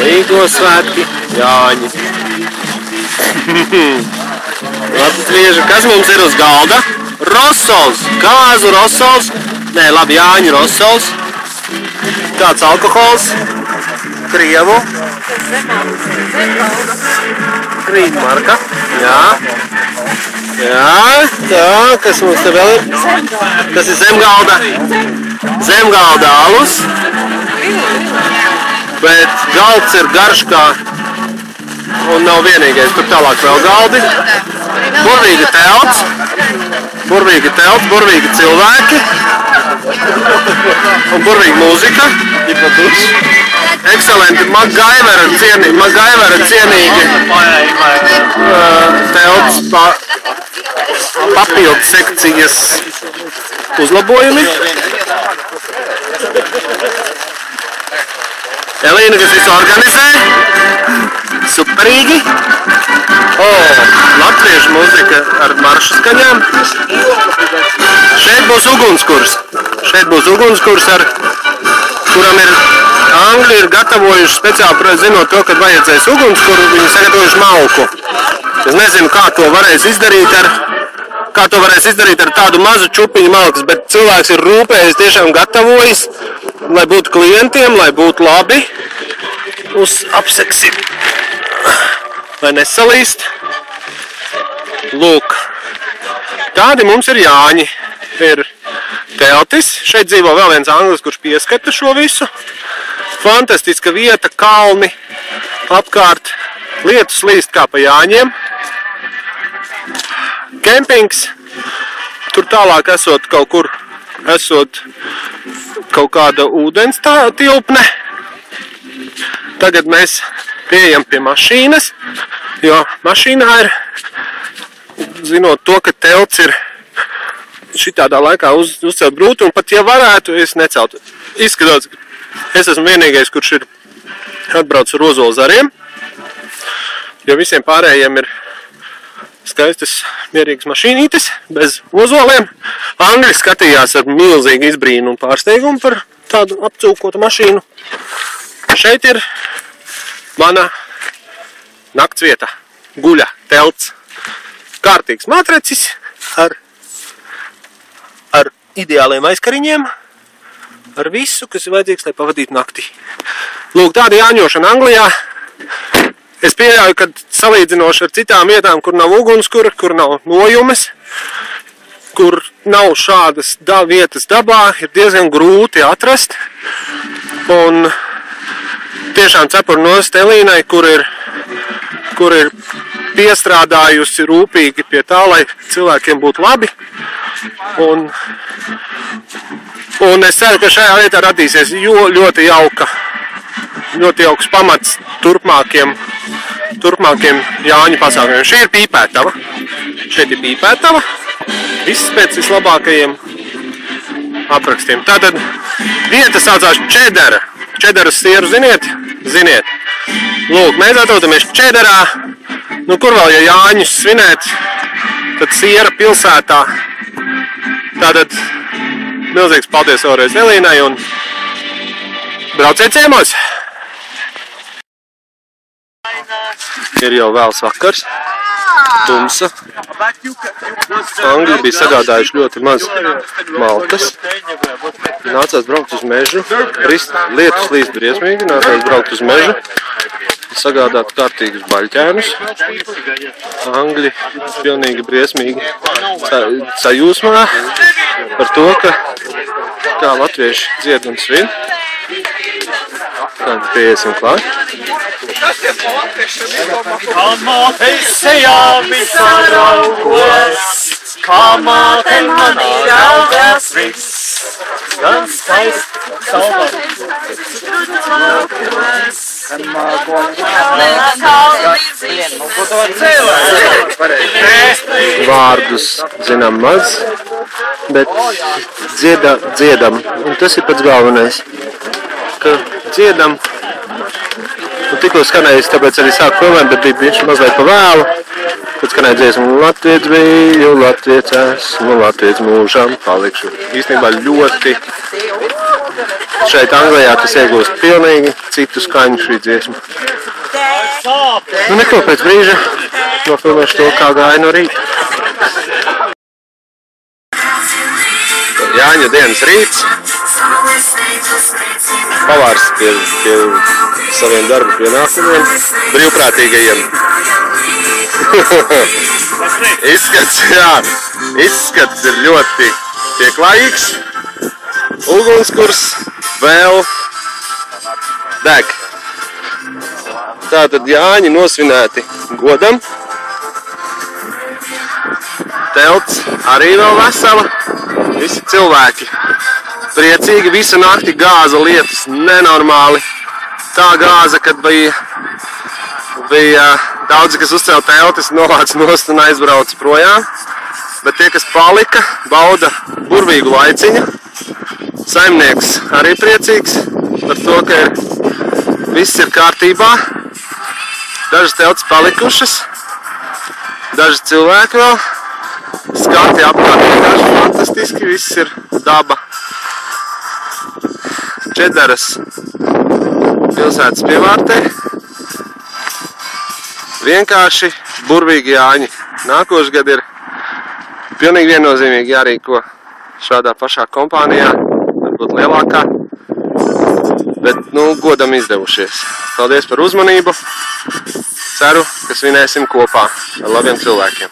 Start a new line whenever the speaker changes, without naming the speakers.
Līgo svētki, Jāņi. Latvieši, kas mums ir uz galda? Rosols, kāzu rosols. Nē, labi, Jāņu rosols. Kāds alkohols? Krievu. Krītmarka. Jā. Jā, tā, kas mums te vēl ir? Tas ir Zemgalda. Zemgalda alus. Bet galds ir garš kā un nav vienīgais. Tur tālāk vēl galdi. Burvīga telts. Burvīga telts, burvīgi cilvēki. Un burvīga mūzika. Ekscelenti, MacGyvera cienīgi telts papildu sekcijas uzlabojumi. Elīna, kas visu organizē. Superīgi. Latviešu mūzika ar maršu skaņām. Šeit būs ugunskurs. Kuram ir Angļi ir gatavojuši speciāli, zinot to, kad vajadzēs ugunskuru, viņi sagatavojuši malku. Es nezinu, kā to varēs izdarīt ar tādu mazu čupiņu malkas, bet cilvēks ir rūpējis, tiešām gatavojis, lai būtu klientiem, lai būtu labi. Uz apseksim, lai nesalīst. Lūk, tādi mums ir Jāņi. Ir teltis, šeit dzīvo vēl viens anglis, kurš pieskata šo visu. Fantastiska vieta, kalni, apkārt, lietus līst kā pa Jāņiem. Kempings, tur tālāk esot kaut kāda ūdens tilpne. Tagad mēs pieejam pie mašīnas, jo mašīnā ir, zinot to, ka telts ir šitādā laikā uzcelt grūti, un pat ja varētu, es neceltu. Izskatās, ka es esmu vienīgais, kurš ir atbraucis ar ozolu zariem, jo visiem pārējiem ir skaistas, mierīgas mašīnītes, bez ozoliem. Angļi skatījās ar milzīgu izbrīnu un pārsteigumu par tādu apcūkotu mašīnu. Šeit ir mana naktsvieta, guļa, telts, kārtīgs matrecis ar ideāliem aizkariņiem, ar visu, kas ir vajadzīgs, lai pavadītu naktī. Lūk, tāda jāņošana Anglijā. Es pieļauju, ka salīdzinoši ar citām vietām, kur nav ugunskura, kur nav nojumes, kur nav šādas vietas dabā, ir diezgan grūti atrast. Un tiešām cepuru nost Elīnai, kur ir piestrādājusi rūpīgi pie tā, lai cilvēkiem būtu labi. Un es ceru, ka šajā vietā radīsies ļoti jauks pamats turpmākiem Jāņu pasākumiem. Šī ir pīpētava. Šeit ir pīpētava. Viss pēc vislabākajiem aprakstiem. Tātad vieta saucās Čedera. Čederas sieru ziniet? Ziniet. Lūk, mēs atrodamies Čederā. Nu, kur vēl, ja Jāņus svinēt, tad siera pilsētā. Tātad milzīgs paldies vēlreiz Elīnai un brauciet ciemos! Ir jau vēls vakars, tumsa. Angļi bija sagādājuši ļoti maz malkas. Nācās braukt uz mežu. Lietus līst briesmīgi, nācās braukt uz mežu. Sagādāt kārtīgus baļķēnus. Angļi pilnīgi briesmīgi sajūsmā par to, kā latvieši dzied un svin. Tad pieiesim klāt.
Kā māte sejā visā raugos, kā māte manī raugās viss, gan skaisti saulēt.
Vārdus zinām maz, bet dziedam, un tas ir pats galvenais, ka dziedam. Un tikko skanējis, tāpēc arī sāku filmēt, bet bija mazliet pa vēlu. Tad skanēja dziesmu Latvijas biju, Latvijas esmu, Latvijas mūžam palikšu. Īstenībā ļoti šeit Anglijā tas iegūst pilnīgi citu skaņu šī dziesma. Nu neko, pēc brīža nofilmēšu to, kā gāja no rīta. Jāņa dienas rīts. Pavārs pie saviem darba pienākumiem, brīvprātīgajiem. Izskats ir ļoti pieklājīgs. Ugunskurs vēl deg. Tātad Jāņi nosvinēti godam. Telts arī vēl vesela. Visi cilvēki priecīgi, visu nakti gāza lietus, nenormāli. Tā gāza, kad bija daudzi, kas uzcēla teltis, novāca nost un aizbrauca projām. Bet tie, kas palika, bauda burvīgu laiciņu. Saimnieks arī priecīgs par to, ka viss ir kārtībā. Dažas teltis palikušas, daži cilvēki vēl. Skati apkārt vienkārši fantastiski, viss ir daba. Čedaras pilsētas pievārtē. Vienkārši burvīgi Jāņi. Nākošais gads ir pilnīgi viennozīmīgi jārīko šādā pašā kompānijā, varbūt lielākā. Bet, godam izdevušies. Paldies par uzmanību. Ceru, ka svinēsim kopā ar labiem cilvēkiem.